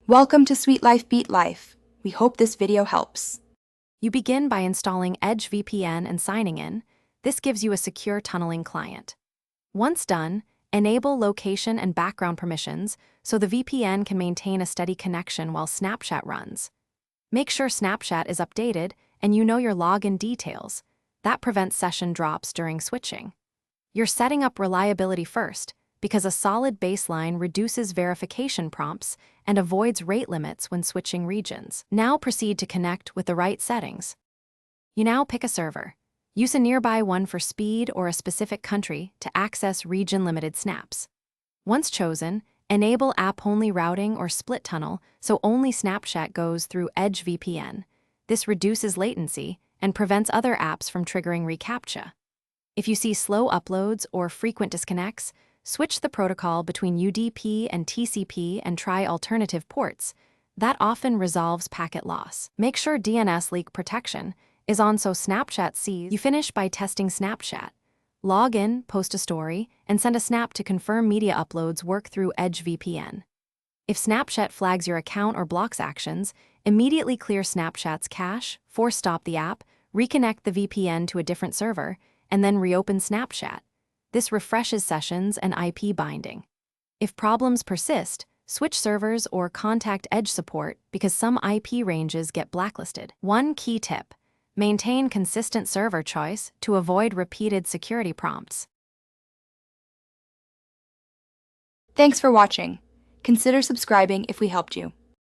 Welcome to Sweet Life Beat Life. We hope this video helps. You begin by installing Edge VPN and signing in. This gives you a secure tunneling client. Once done, enable location and background permissions so the VPN can maintain a steady connection while Snapchat runs. Make sure Snapchat is updated and you know your login details. That prevents session drops during switching. You're setting up reliability first, because a solid baseline reduces verification prompts and avoids rate limits when switching regions. Now proceed to connect with the right settings. You now pick a server. Use a nearby one for speed or a specific country to access region-limited snaps. Once chosen, enable app-only routing or split tunnel so only Snapchat goes through Edge VPN. This reduces latency and prevents other apps from triggering reCAPTCHA. If you see slow uploads or frequent disconnects, switch the protocol between UDP and TCP and try alternative ports. That often resolves packet loss. Make sure DNS leak protection is on so Snapchat sees. You finish by testing Snapchat. Log in, post a story, and send a snap to confirm media uploads work through Edge VPN. If Snapchat flags your account or blocks actions, immediately clear Snapchat's cache, force stop the app, reconnect the VPN to a different server, and then reopen Snapchat. This refreshes sessions and IP binding. If problems persist, switch servers or contact Edge support because some IP ranges get blacklisted. One key tip: maintain consistent server choice to avoid repeated security prompts. Thanks for watching. Consider subscribing if we helped you.